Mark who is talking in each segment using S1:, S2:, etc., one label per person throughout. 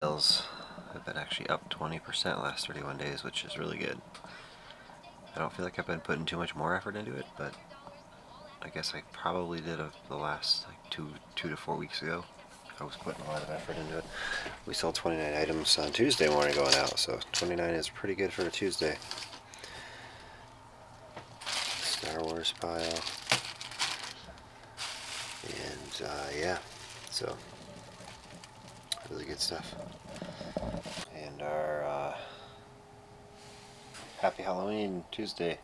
S1: Sales have been actually up 20% last 31 days, which is really good. I don't feel like I've been putting too much more effort into it, but I guess I probably did the last like two to 4 weeks ago. I was putting a lot of effort into it. We sold 29 items on Tuesday morning going out, so 29 is pretty good for a Tuesday. Star Wars pile. And yeah, so really good stuff. And our Happy Halloween Tuesday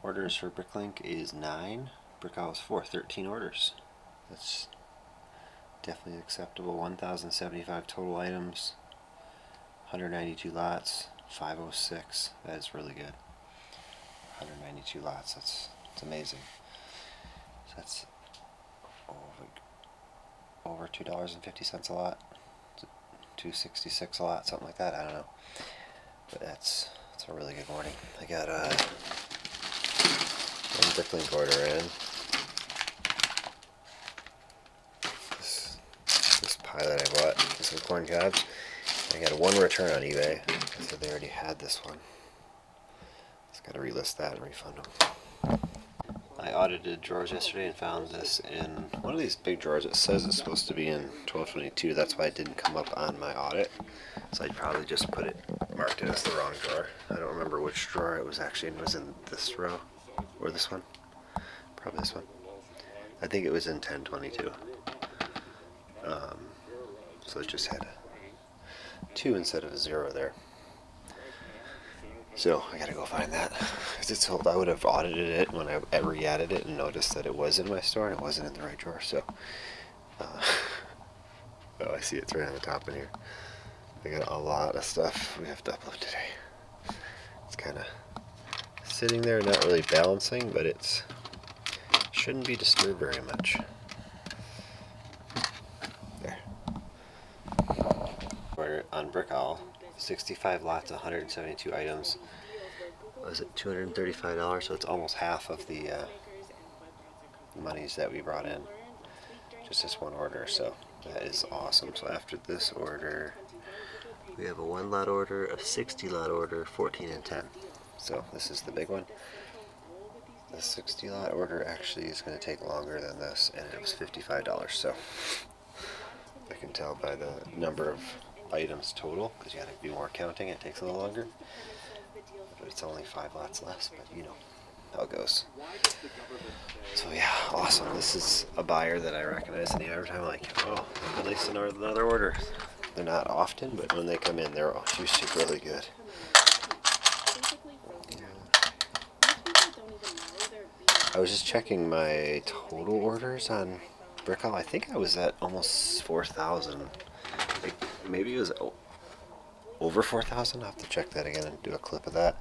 S1: orders for Bricklink is 9. Brickout is 4, 13 orders. That's definitely acceptable. 1,075 total items, 192 lots, 506. That is really good. 192 lots. That's amazing. So that's over $2.50 a lot. $2.66 a lot, something like that. I don't know. But it's a really good morning. I got one Bricklink order in. This pie that I bought, some corn cobs. I got one return on eBay, so they already had this one. Just got to relist that and refund them. I audited drawers yesterday and found this in one of these big drawers. It says it's supposed to be in 1222. That's why it didn't come up on my audit. So I probably just marked it as the wrong drawer. I don't remember which drawer it was actually. It was in this row or this one. Probably this one. I think it was in 1022. So it just had a 2 instead of a 0 there. So I gotta go find that. It's told I would have audited it when I re-added it and noticed that it was in my store and it wasn't in the right drawer. So, oh, I see it's right on the top in here. I got a lot of stuff we have to upload today. It's kind of sitting there, not really balancing, but it shouldn't be disturbed very much. There. Order on Brickall, 65 lots, 172 items. Was it $235? So it's almost half of the monies that we brought in. Just this one order, so that is awesome. So after this order, we have a 1 lot order, a 60 lot order, 14 and 10. So this is the big one. The 60 lot order actually is going to take longer than this, and it was $55. So I can tell by the number of items total, because you got to do more counting. It takes a little longer. But it's only 5 lots less, but you know how it goes. So yeah, awesome. This is a buyer that I recognize in the advertising. Like, oh, at least another order. They're not often, but when they come in, they're usually really good. I was just checking my total orders on Brickall. I think I was at almost 4,000. Maybe it was over 4,000. I'll have to check that again and do a clip of that.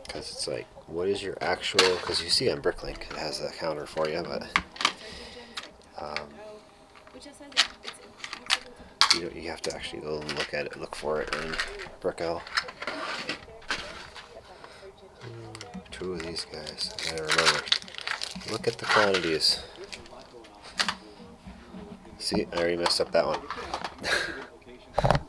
S1: Because it's like, what is your actual, because you see on Bricklink it has a counter for you, but you have to actually go and look at it, look for it in Brickall. 2 of these guys, I gotta remember. Look at the quantities. See, I already messed up that one.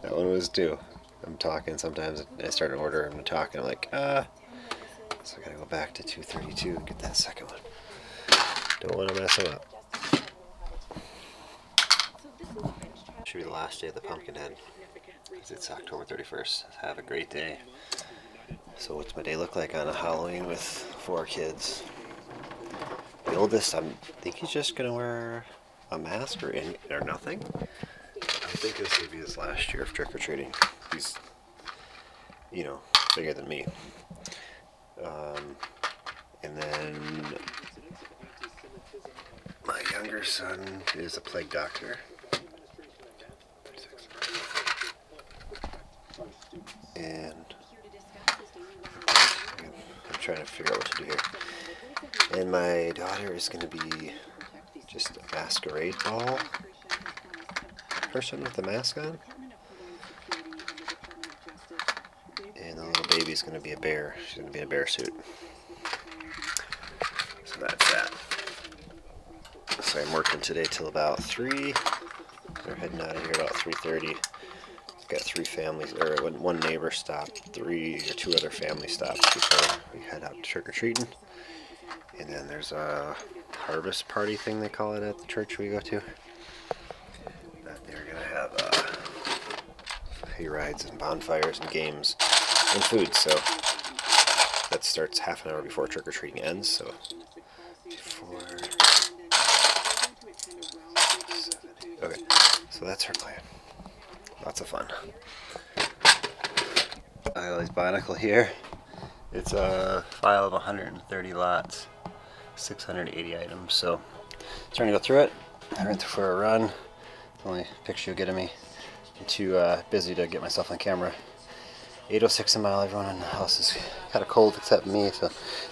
S1: That one was 2. I'm talking, sometimes I start an order and I'm talking, I'm like, so I gotta go back to 232 and get that second one. Don't want to mess them up. Should be the last day of the Pumpkinhead. It's October 31st. Have a great day. So what's my day look like on a Halloween with 4 kids? The oldest, I think he's just gonna wear a mask or nothing. I think this will be his last year of trick-or-treating. He's, bigger than me. And then my younger son is a plague doctor. And I'm trying to figure out what to do here. And my daughter is going to be just a masquerade ball person with a mask on. And the little baby's going to be a bear. She's going to be in a bear suit. So that's that. So I'm working today till about 3. We're heading out of here about 3:30. Got 3 families, or 1 neighbor stop, 2 other family stops before we head out trick-or-treating. And then there's a harvest party thing they call it at the church we go to. That they're going to have hay rides and bonfires and games and food. So that starts half an hour before trick-or-treating ends. So before 7. Okay, so that's our plan. Lots of fun. I got this Bionicle here. It's a file of 130 lots, 680 items. So trying to go through it. I went for a run. The only picture you'll get of me. I'm too busy to get myself on camera. 8:06 a mile. Everyone in the house is kind of cold except me, so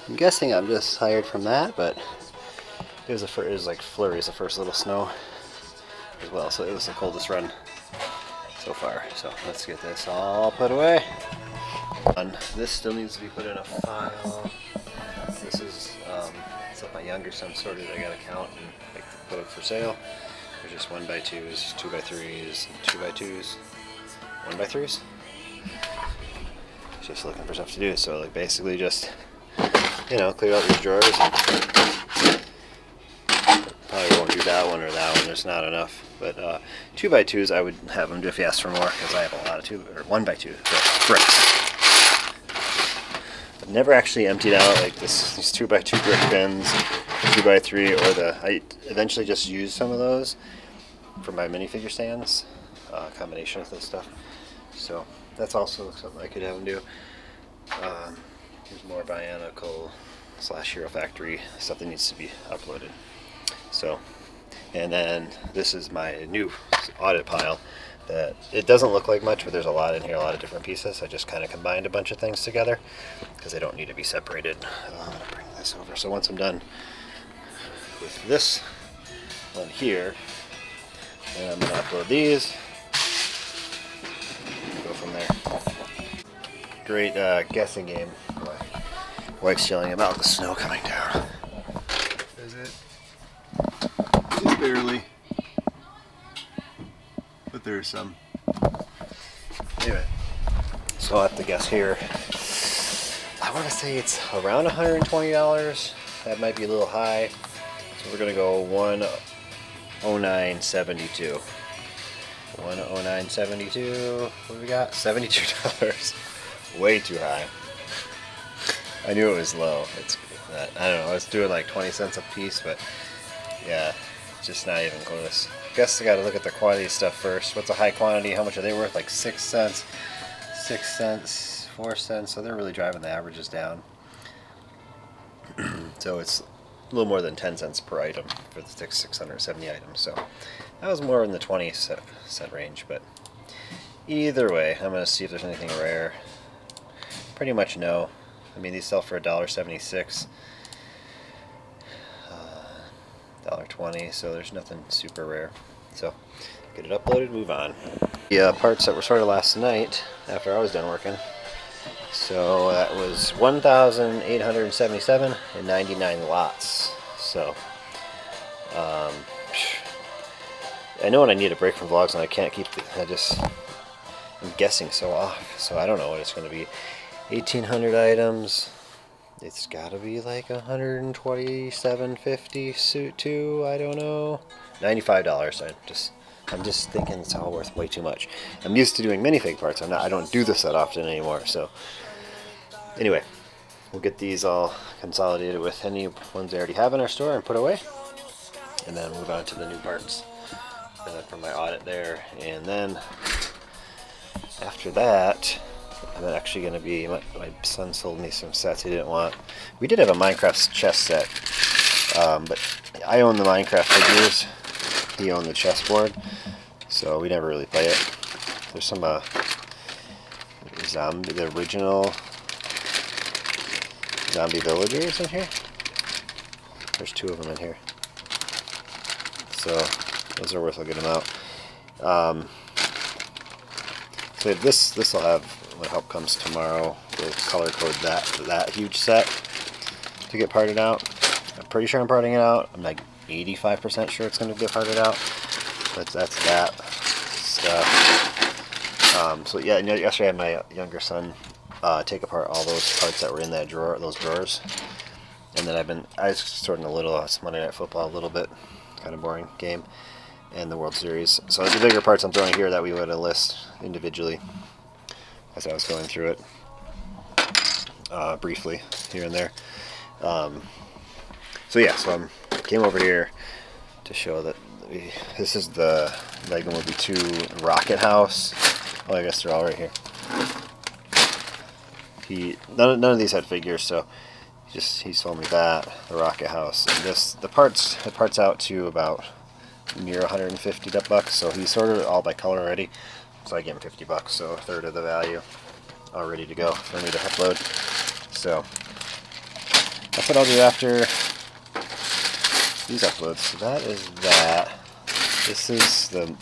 S1: I'm guessing I'm just tired from that. But it was like flurries, the first little snow as well. So it was the coldest run so far. So let's get this all put away. This still needs to be put in a file. This is stuff my younger son sorted. I got to count and put it for sale. There's just 1x2s, 2x3s, 2x2s, 1x3s. Just looking for stuff to do. So like basically just clear out these drawers. And probably won't do that one or that one. There's not enough. But 2x2s, I would have them if you ask for more, because I have a lot of 1x2 bricks. I've never actually emptied out like these 2x2 brick bins, 2x3, I eventually just used some of those for my minifigure stands, combination with this stuff. So that's also something I could have them do. Here's more Bionicle / Hero Factory stuff that needs to be uploaded. So, and then this is my new audit pile. That it doesn't look like much, but there's a lot in here, a lot of different pieces. I just kind of combined a bunch of things together because they don't need to be separated. I'm going to bring this over. So once I'm done with this one here, then I'm going to upload these and go from there. Great guessing game. My wife's yelling about the snow coming down. Is it? Just barely. But there's some. Anyway, so I'll have to guess here. I want to say it's around $120. That might be a little high. So we're going to go 109.72. 109.72. What do we got? $72. Way too high. I knew it was low. I don't know. I was doing like 20 cents a piece, but yeah, just not even close. Guess I gotta look at the quantity stuff first. What's a high quantity? How much are they worth? Like 6 cents, 6 cents, 4 cents. So they're really driving the averages down. So it's a little more than 10 cents per item for the 670 items. So that was more in the 20 cent range. But either way, I'm gonna see if there's anything rare. Pretty much no. I mean, these sell for $1.76. $1.20, so there's nothing super rare. So get it uploaded, move on. The parts that were sorted last night after I was done working. So that was 1,877 and 99 lots. So I know when I need a break from vlogs and I can't keep I'm guessing so off. So I don't know what it's going to be. 1,800 items. It's gotta be like $127.50 suit too. I don't know. $95. I'm just thinking it's all worth way too much. I'm used to doing minifig parts. I don't do this that often anymore. So anyway, we'll get these all consolidated with any ones they already have in our store and put away, and then move on to the new parts from my audit there. And then after that, I'm actually going to be, my son sold me some sets he didn't want. We did have a Minecraft chess set, but I own the Minecraft figures. He owned the chessboard, so we never really play it. There's some the original zombie villagers in here. There's 2 of them in here. So those are worth a good amount. So this will have, when help comes tomorrow, we'll color code that huge set to get parted out. I'm pretty sure I'm parting it out. I'm like 85% sure it's going to get parted out. But that's that stuff. So yeah, yesterday I had my younger son take apart all those parts that were in that drawer, those drawers. And then I was sorting a little. It's Monday Night Football a little bit, kind of boring game, and the World Series. So the bigger parts I'm throwing here that we would list individually as I was going through it briefly here and there. So yeah, so I came over here to show that this is the Lego Movie 2 Rocket House. Oh, I guess they're all right here. None of these had figures, so he sold me that, the Rocket House. And it parts out to about near 150 bucks. So he sorted it all by color already. So I gave him 50 bucks, so a third of the value, all ready to go for me to upload. So that's what I'll do after these uploads. So that is that. This is the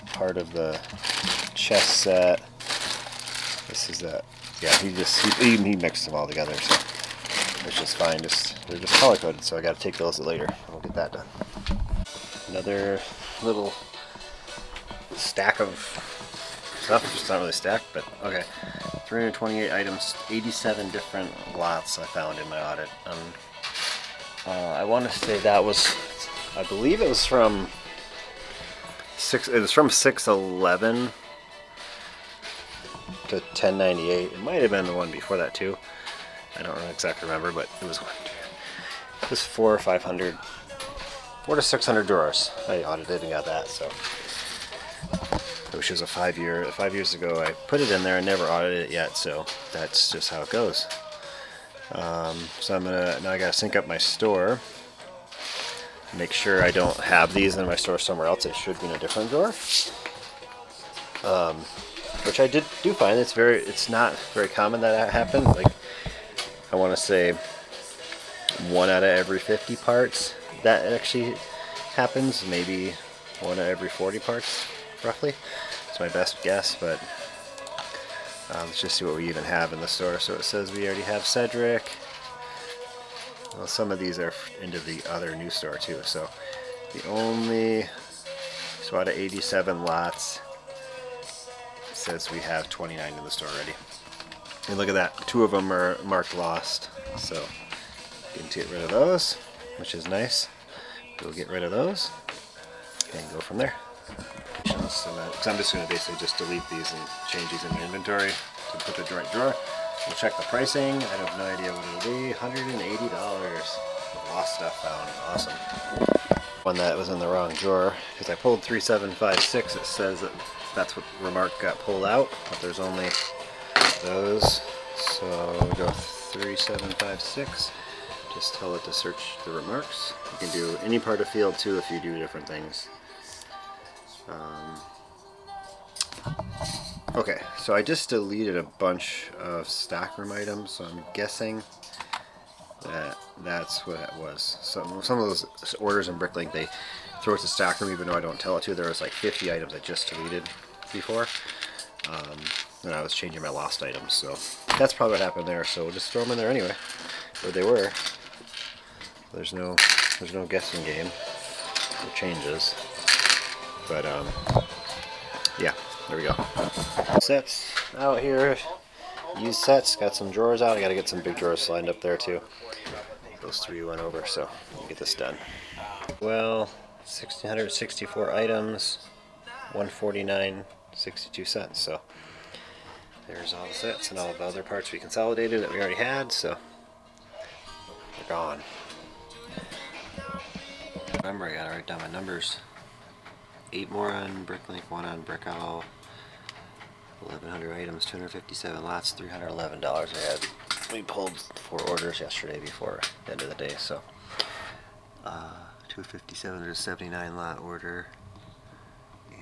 S1: part of the chess set. This is that. Yeah, he mixed them all together, so it's just fine. They're just color coded, so I got to take those later. We'll get that done. Another little stack of stuff. It's not really stacked, but okay. 328 items, 87 different lots I found in my audit. I want to say that was, I believe it was from 611 to 1098. It might have been the one before that too. I don't exactly remember, but it was 400 to 600 drawers. I audited and got that, so which was 5 years ago. I put it in there. I never audited it yet, so that's just how it goes. So now I gotta sync up my store, make sure I don't have these in my store somewhere else. It should be in a different drawer. Which I do find it's not very common that happens. Like, I want to say 1 out of every 50 parts that actually happens. Maybe 1 out of every 40 parts, roughly. It's my best guess, but let's just see what we even have in the store. So it says we already have Cedric. Well, some of these are into the other new store too. So so out of 87 lots, says we have 29 in the store already. And look at that, 2 of them are marked lost. So getting to get rid of those, which is nice. We'll get rid of those and go from there. Because I'm just going to basically just delete these and change these in the inventory to put the right drawer. We'll check the pricing. I have no idea what it'll be. $180. Lost stuff found. Awesome. One that was in the wrong drawer because I pulled 3756. It says that that's what remark got pulled out, but there's only those. So we go 3756. Just tell it to search the remarks. You can do any part of field too if you do different things. Okay, so I just deleted a bunch of stockroom items, so I'm guessing that's what it was. Some of those orders in Bricklink, they throw it to stockroom even though I don't tell it to. There was like 50 items I just deleted before, and I was changing my lost items, so that's probably what happened there. So we'll just throw them in there anyway, where they were. There's no guessing game or changes, but yeah, there we go. Sets out here, used sets, got some drawers out. I gotta get some big drawers lined up there too. Those 3 went over, so we'll get this done. Well, 1,664 items, $149.62. So there's all the sets and all the other parts we consolidated that we already had, so they're gone. Remember, I gotta write down my numbers. 8 more on Bricklink, 1 on Brickowl. 1,100 items, 257 lots, $311 we pulled 4 orders yesterday before the end of the day, so 257 to 79 lot order,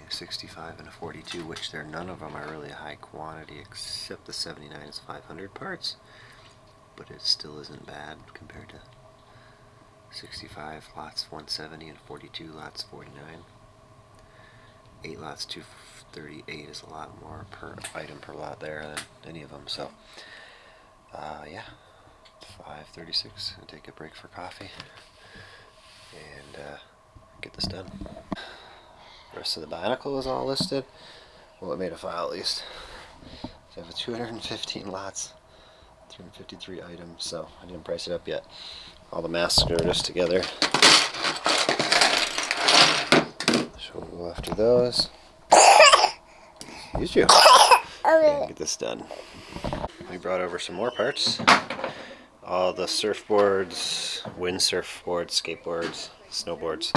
S1: 65 and a 42, which none of them are really a high quantity except the 79 is 500 parts, but it still isn't bad compared to 65 lots 170 and 42 lots 49. 8 lots 38 is a lot more per item per lot there than any of them. So yeah, 5:36. I'll take a break for coffee and get this done. The rest of the Bionicle is all listed. Well, it made a file at least. So I have 215 lots, 353 items, so I didn't price it up yet. All the masks are just together. So we'll go after those. Excuse you. And get this done. We brought over some more parts. All the surfboards, windsurfboards, skateboards, snowboards.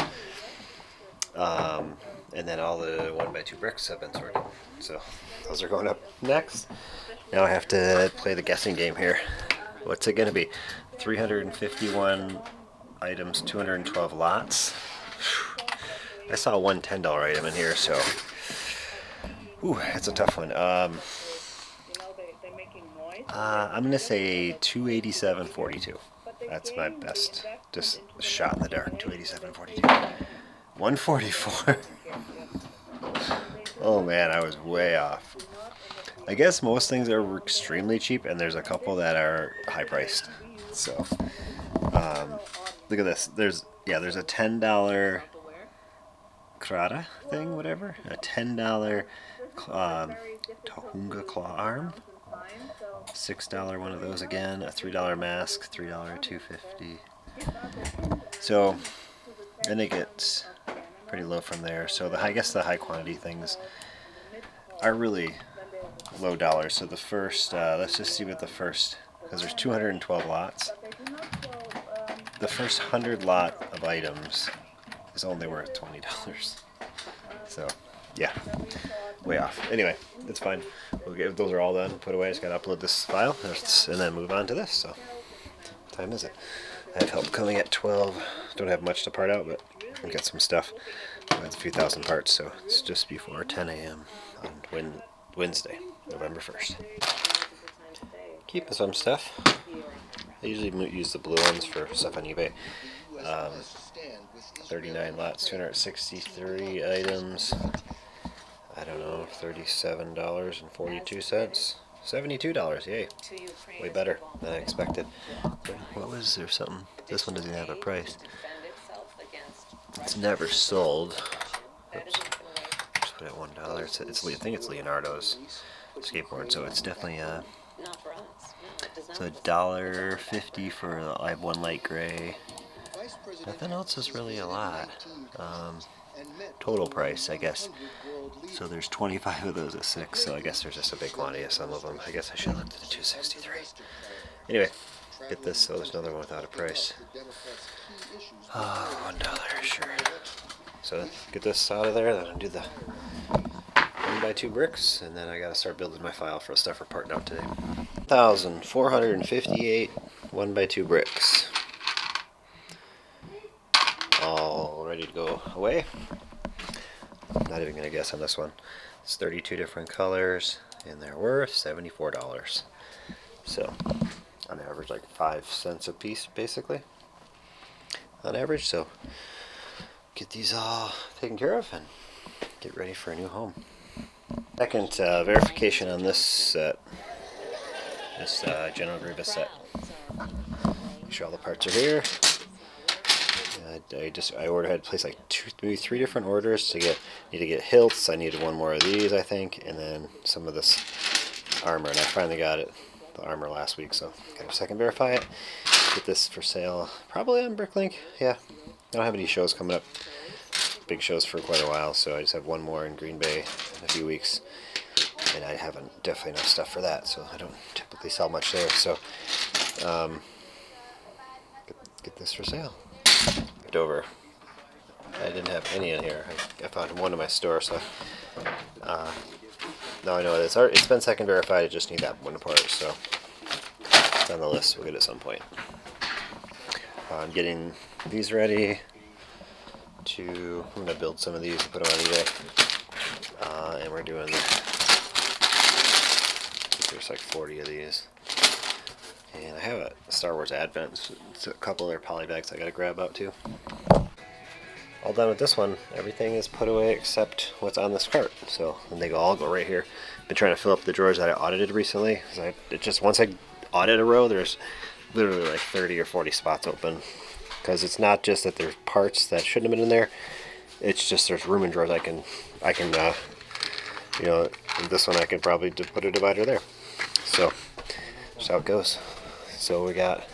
S1: And then all the 1x2 bricks have been sorted. So those are going up next. Now I have to play the guessing game here. What's it going to be? 351 items, 212 lots. I saw one $10 item in here, so ooh, that's a tough one. I'm going to say 287.42. That's my best. Just shot in the dark. 287.42. 144. Oh man, I was way off. I guess most things are extremely cheap, and there's a couple that are high priced. So, look at this. There's a $10 Krata thing, whatever. A $10 Tahunga claw arm. $6 one of those again. A $3 mask. $3 250. So, then it gets pretty low from there. So I guess the high quantity things are really low dollars. So the first, let's just see what the first, because there's 212 lots. The first 100 lot of items is only worth $20. So yeah, way off. Anyway, it's fine. We'll get, those are all done, put away. I just gotta upload this file and then move on to this. So what time is it? I have help coming at 12. Don't have much to part out, but I'll get some stuff. It's a few thousand parts, so it's just before 10 a.m. on Wednesday, November 1st. Keep some stuff. I usually use the blue ones for stuff on eBay. 39 lots, 263 items. I don't know, $37.42. $72, yay. Way better than I expected. What was there something? This one doesn't have a price. It's never sold. Oops. Just put it at $1. I think it's Leonardo's skateboard, so it's definitely so $1.50 for I have one light gray. Nothing else is really a lot. Total price, I guess. So there's 25 of those at 6, so I guess there's just a big quantity of some of them. I guess I should have looked at the 263. Anyway, get this, so there's another one without a price. Oh, $1, sure. So get this out of there, then I'll do the 1x2 bricks, and then I gotta start building my file for stuff we're parting out today. 1,458 1x2 bricks. All ready to go away. Not even gonna guess on this one. It's 32 different colors, and they're worth $74. So, on average, like 5 cents a piece, basically. On average, so get these all taken care of and get ready for a new home. Second verification on this set, this General Grievous set. Make sure all the parts are here. I had placed like maybe 3 different orders to need to get hilts. I needed one more of these, I think, and then some of this armor, and I finally got it, the armor, last week. So gotta second verify it. Get this for sale, probably on Bricklink. Yeah, I don't have any shows coming up, big shows for quite a while, so I just have one more in Green Bay in a few weeks, and I haven't definitely enough stuff for that, so I don't typically sell much there. So get this for sale. Over. I didn't have any in here. I found one in my store, so now I know it is. It's been second verified. I just need that one apart, so it's on the list. We'll get it at some point. I'm getting these ready to. I'm going to build some of these and put them on eBay. And we're doing. There's like 40 of these. And I have a Star Wars Advent. It's a couple other poly bags I gotta grab out too. all done with this one. Everything is put away except what's on this cart. So, and they all go right here. Been trying to fill up the drawers that I audited recently. Once I audit a row, there's literally like 30 or 40 spots open. Because it's not just that there's parts that shouldn't have been in there. It's just there's room in drawers I can you know, this one I can probably put a divider there. So, that's how it goes. So we got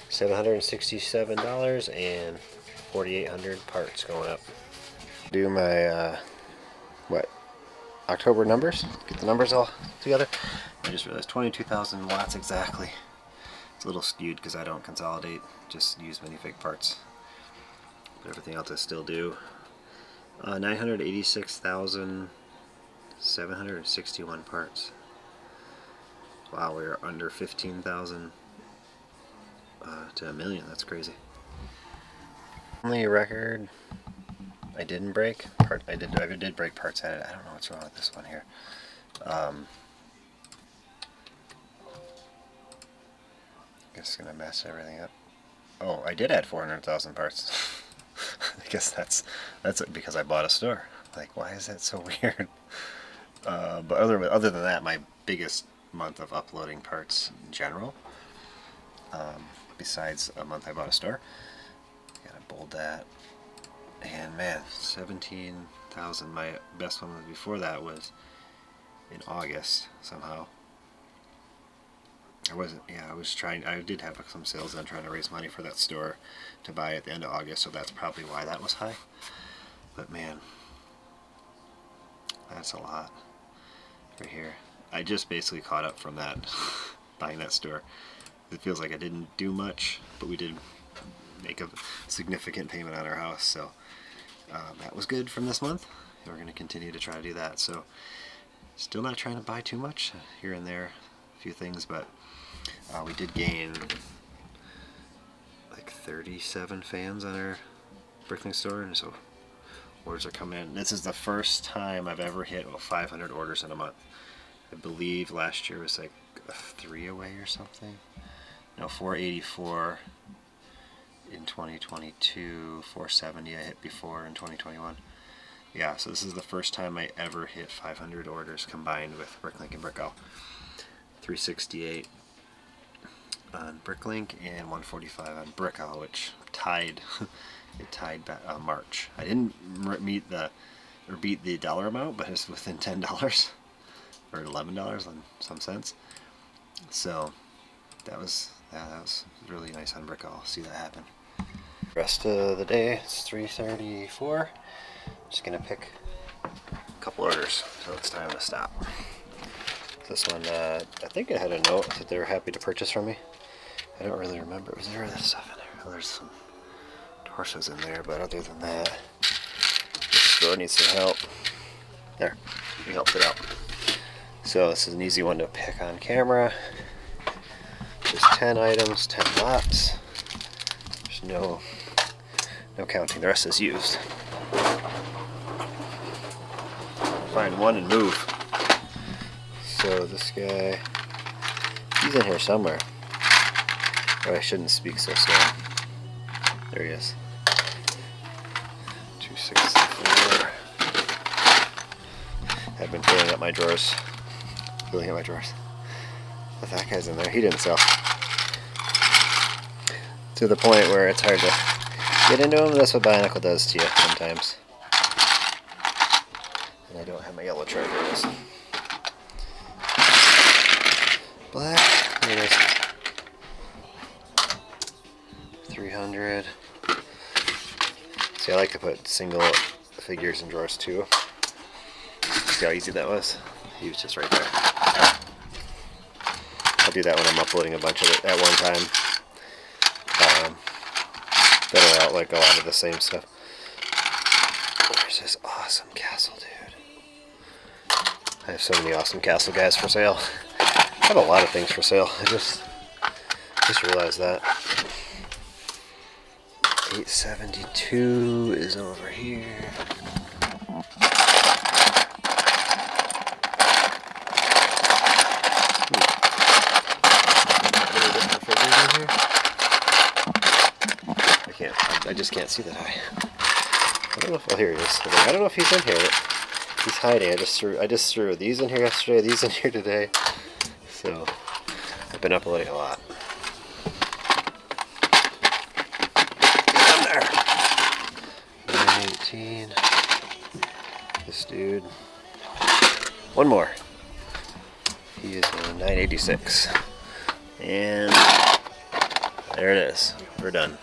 S1: $767 and 4,800 parts going up. Do my October numbers, get the numbers all together. I just realized 22,000 watts exactly. It's a little skewed because I don't consolidate, just use minifig parts. But everything else I still do. 986,761 parts. Wow, we are under 15,000 to a million. That's crazy. Only record I didn't break. I did break parts at it. I don't know what's wrong with this one here. Guess it's gonna mess everything up. Oh, I did add 400,000 parts. I guess that's because I bought a store. Like, why is that so weird? But other than that, my biggest month of uploading parts in general, besides a month I bought a store. Gotta bold that. And man, 17,000. My best one before that was in August somehow. I did have some sales and I'm trying to raise money for that store to buy at the end of August, so that's probably why that was high. But man, that's a lot right here. I just basically caught up from that, buying that store. It feels like I didn't do much, but we did make a significant payment on our house, so that was good from this month. We're going to continue to try to do that. So still not trying to buy too much, here and there, a few things, but we did gain like 37 fans on our Bricklink store, and so orders are coming in. This is the first time I've ever hit 500 orders in a month. I believe last year was like 3 away or something. No, 484 in 2022, 470 I hit before in 2021. Yeah, so this is the first time I ever hit 500 orders combined with Bricklink and Bricko. 368 on Bricklink and 145 on Bricko, which tied it tied back March. I didn't beat the dollar amount, but it's within $10 or $11 in some sense. So that was really nice on Bricko. I'll see that happen. Rest of the day, it's 3:34. Just gonna pick a couple orders, so it's time to stop. This one, I think it had a note that they were happy to purchase from me. I don't really remember. Was there other stuff in there? Oh, there's some torsos in there, but other than that, this store needs some help. There, we helped it out. So this is an easy one to pick on camera. There's 10 items, 10 lots. There's no counting. The rest is used. Find one and move. So this guy, he's in here somewhere. Oh, I shouldn't speak so slow. There he is. 264. I've been filling up my drawers. But that guy's in there. He didn't sell. To the point where it's hard to get into him. That's what Bionicle does to you sometimes. And I don't have my yellow chargers. Black. There it is. 300. See, I like to put single figures in drawers too. See how easy that was? He was just right there. I'll do that when I'm uploading a bunch of it at one time. That are out like a lot of the same stuff. There's this awesome castle, dude. I have so many awesome castle guys for sale. I have a lot of things for sale. I just realized that. 872 is over here. I just can't see that high. I don't know if, oh, here he is. I don't know if he's in here. He's hiding. I just threw these in here yesterday, these in here today. So I've been uploading a lot. Get in there. 918. This dude. One more. He is a 986. And there it is. We're done.